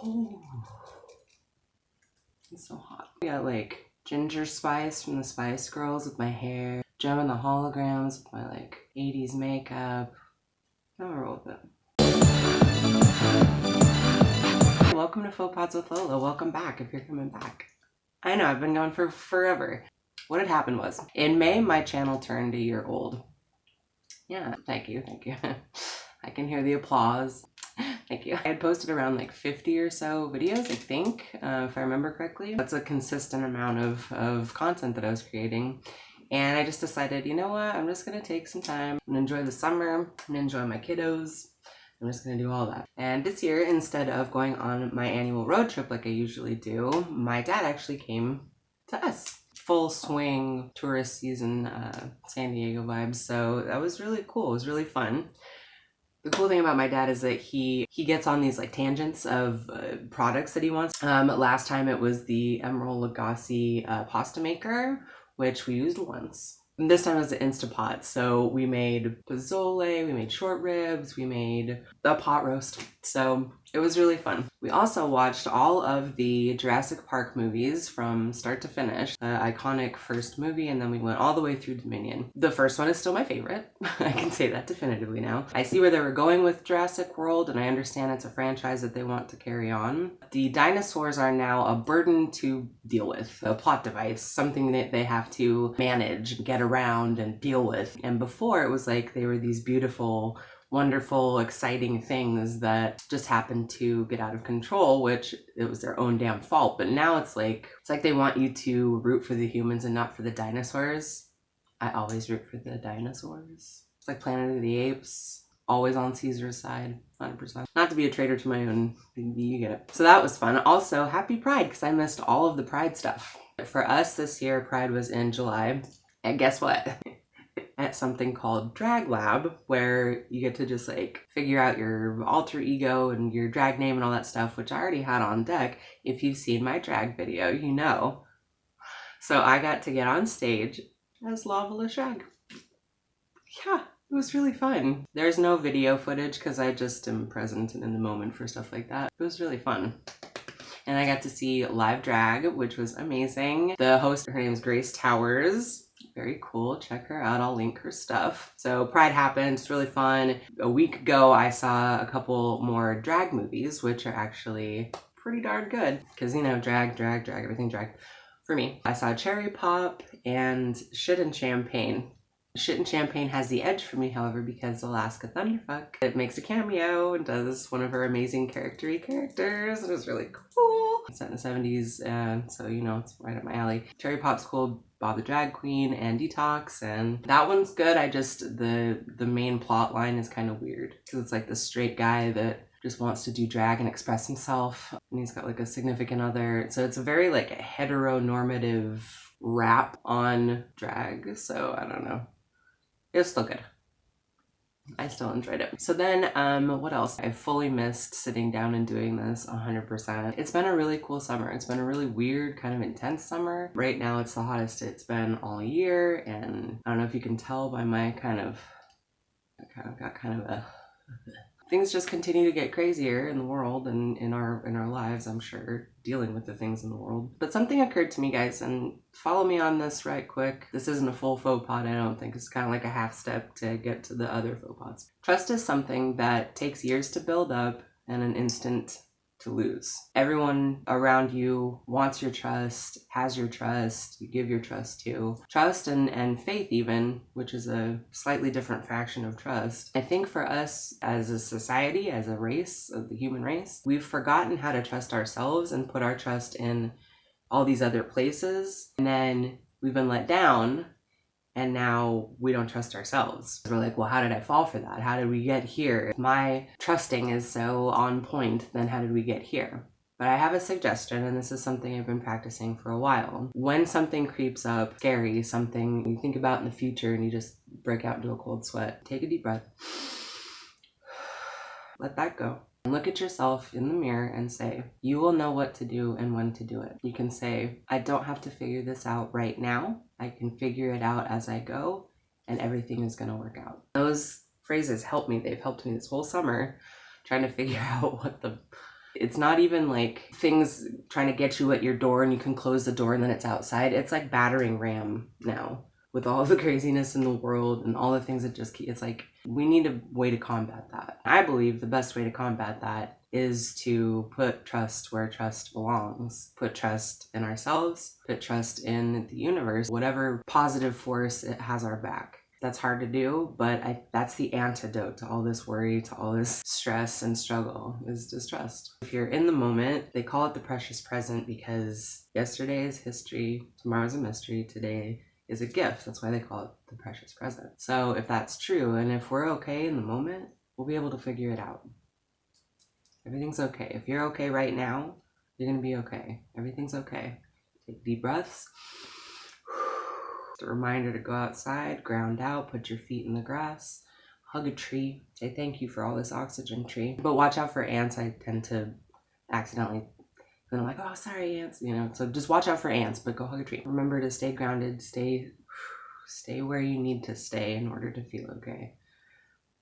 Oh, it's so hot. I got like ginger spice from the Spice Girls with my hair. Gem and the Holograms with my like 80s makeup. I'm gonna roll with it. Welcome to Faux Pods with Lola. Welcome back if you're coming back. I know, I've been gone for forever. What had happened was, in May, my channel turned a year old. Yeah, thank you. I can hear the applause. Thank you. I had posted around like 50 or so videos, I think, if I remember correctly. That's a consistent amount of content that I was creating. And I just decided, you know what, I'm just gonna take some time and enjoy the summer, I'm gonna enjoy my kiddos. I'm just gonna do all that. And this year, instead of going on my annual road trip like I usually do, my dad actually came to us. Full swing tourist season, San Diego vibes. So that was really cool. It was really fun. The cool thing about my dad is that he gets on these like tangents of products that he wants. Last time it was the Emerald Lagasse pasta maker, which we used once. And this time it was the Instapot. So we made pozole, we made short ribs, we made a pot roast. So it was really fun. We also watched all of the Jurassic Park movies from start to finish. The iconic first movie, and then we went all the way through Dominion. The first one is still my favorite. I can say that definitively now. I see where they were going with Jurassic World, and I understand it's a franchise that they want to carry on. The dinosaurs are now a burden to deal with, a plot device, something that they have to manage, get around, and deal with. And before, it was like they were these beautiful, wonderful, exciting things that just happened to get out of control, which it was their own damn fault. But now it's like they want you to root for the humans and not for the dinosaurs. I always root for the dinosaurs. It's like Planet of the Apes, always on Caesar's side, 100%. Not to be a traitor to my own, you get it. So that was fun. Also, happy Pride, because I missed all of the Pride stuff. For us this year, Pride was in July. And guess what? At something called Drag Lab, where you get to just like figure out your alter ego and your drag name and all that stuff, which I already had on deck. If you've seen my drag video, you know. So I got to get on stage as Lola Shag. Yeah, it was really fun. There's no video footage because I just am present and in the moment for stuff like that. It was really fun. And I got to see live drag, which was amazing. The host, her name is Grace Towers. Very cool. Check her out. I'll link her stuff. So Pride happened. It's really fun. A week ago, I saw a couple more drag movies, which are actually pretty darn good. Because, you know, drag, everything drag for me. I saw Cherry Pop and Shit and Champagne. Shit and Champagne has the edge for me, however, because Alaska Thunderfuck, it makes a cameo and does one of her amazing characters. It was really cool. It's set in the 70s, so, you know, it's right up my alley. Cherry Pop's cool. Bob the Drag Queen and Detox, and that one's good. I just, the main plot line is kind of weird because it's like the straight guy that just wants to do drag and express himself, and he's got like a significant other, so it's a very like a heteronormative rap on drag. So I don't know, it's still good. I still enjoyed it. So then, what else? I fully missed sitting down and doing this 100%. It's been a really cool summer. It's been a really weird, kind of intense summer. Right now, it's the hottest it's been all year, and I don't know if you can tell by my I kind of got kind of a... Things just continue to get crazier in the world and in our lives, I'm sure, dealing with the things in the world. But something occurred to me, guys, and follow me on this right quick. This isn't a full faux pod, I don't think. It's kind of like a half step to get to the other faux pods. Trust is something that takes years to build up and an instant to lose. Everyone around you wants your trust, has your trust, you give your trust to. Trust and faith even, which is a slightly different faction of trust. I think for us as a society, as a race, of the human race, we've forgotten how to trust ourselves and put our trust in all these other places. And then we've been let down, and now we don't trust ourselves. We're like, well, how did I fall for that? How did we get here? If my trusting is so on point, then how did we get here? But I have a suggestion, and this is something I've been practicing for a while. When something creeps up, scary, something you think about in the future and you just break out into a cold sweat, take a deep breath. Let that go. And look at yourself in the mirror and say, you will know what to do and when to do it. You can say, I don't have to figure this out right now. I can figure it out as I go, and everything is going to work out. Those phrases help me. They've helped me this whole summer trying to figure out what the It's not even like things trying to get you at your door and you can close the door and then it's outside. It's like battering ram now with all the craziness in the world and all the things that just keep, it's like we need a way to combat that. I believe the best way to combat that is to put trust where trust belongs. Put trust in ourselves, put trust in the universe, whatever positive force it has our back. That's hard to do, but that's the antidote to all this worry, to all this stress and struggle, is distrust. If you're in the moment, they call it the precious present because yesterday is history, tomorrow's a mystery, today is a gift. That's why they call it the precious present. So if that's true, and if we're okay in the moment, we'll be able to figure it out. Everything's okay. If you're okay right now, you're going to be okay. Everything's okay. Take deep breaths. It's a reminder to go outside, ground out, put your feet in the grass, hug a tree, say thank you for all this oxygen, tree. But watch out for ants. I tend to accidentally, and I'm like, oh, sorry, ants, you know. So just watch out for ants, but go hug a tree. Remember to stay grounded, stay where you need to stay in order to feel okay.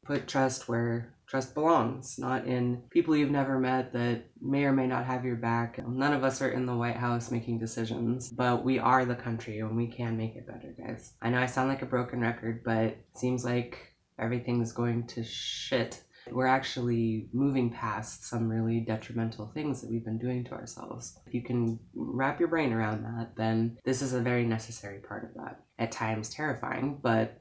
Put trust where trust belongs, not in people you've never met that may or may not have your back. None of us are in the White House making decisions, but we are the country and we can make it better, guys. I know I sound like a broken record, but it seems like everything's going to shit. We're actually moving past some really detrimental things that we've been doing to ourselves. If you can wrap your brain around that, then this is a very necessary part of that. At times terrifying, but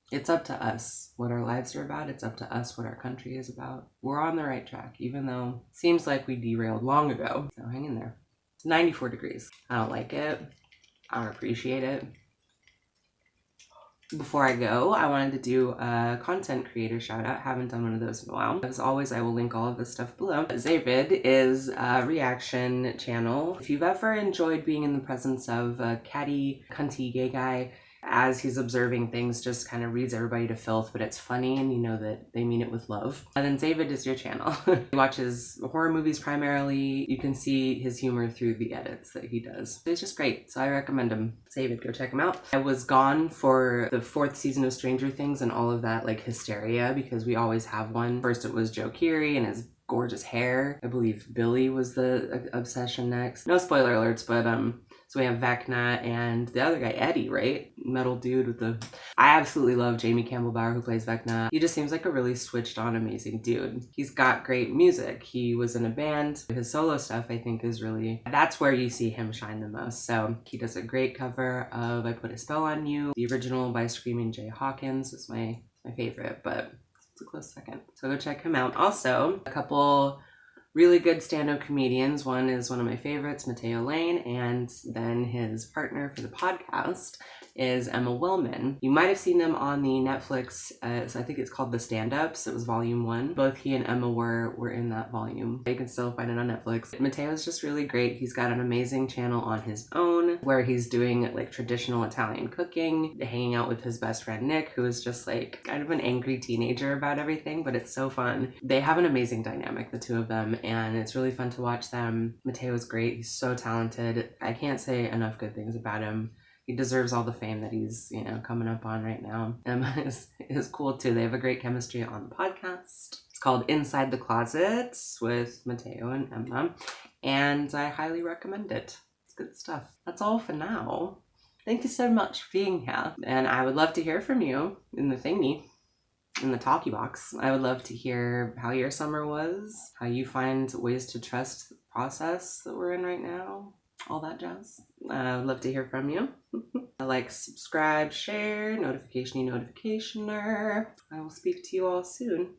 it's up to us what our lives are about. It's up to us what our country is about. We're on the right track, even though it seems like we derailed long ago. So hang in there. It's 94 degrees. I don't like it. I don't appreciate it. Before I go, I wanted to do a content creator shout out. Haven't done one of those in a while. As always, I will link all of this stuff below. Zzavid is a reaction channel. If you've ever enjoyed being in the presence of a catty, cunty gay guy, as he's observing things, just kind of reads everybody to filth, but it's funny and you know that they mean it with love. And then Zzavid is your channel. He watches horror movies primarily. You can see his humor through the edits that he does. It's just great, so I recommend him. Zzavid, go check him out. I was gone for the 4th season of Stranger Things and all of that like hysteria because we always have one. First it was Joe Keery and his gorgeous hair. I believe Billy was the obsession next. No spoiler alerts, but so we have Vecna and the other guy, Eddie, right? Metal dude with the... I absolutely love Jamie Campbell Bower, who plays Vecna. He just seems like a really switched on, amazing dude. He's got great music. He was in a band. His solo stuff, I think, is really... That's where you see him shine the most. So he does a great cover of I Put a Spell on You. The original by Screaming Jay Hawkins is my favorite, but it's a close second. So go check him out. Also, a couple really good stand-up comedians. One is one of my favorites, Matteo Lane, and then his partner for the podcast is Emma Willmann. You might have seen them on the Netflix, so I think it's called The Stand-Ups. It was volume 1. Both he and Emma were in that volume. You can still find it on Netflix. Matteo's just really great. He's got an amazing channel on his own where he's doing like traditional Italian cooking, hanging out with his best friend Nick, who is just like kind of an angry teenager about everything, but it's so fun. They have an amazing dynamic, the two of them, and it's really fun to watch them. Matteo's great. He's so talented. I can't say enough good things about him. He deserves all the fame that he's, you know, coming up on right now. Emma is cool too. They have a great chemistry on the podcast. It's called Inside the Closet with Matteo and Emma, and I highly recommend it. It's good stuff. That's all for now. Thank you so much for being here, and I would love to hear from you in the thingy. In the talkie box. I would love to hear how your summer was, how you find ways to trust the process that we're in right now, all that jazz. I would love to hear from you. Like, subscribe, share, notificationer. I will speak to you all soon.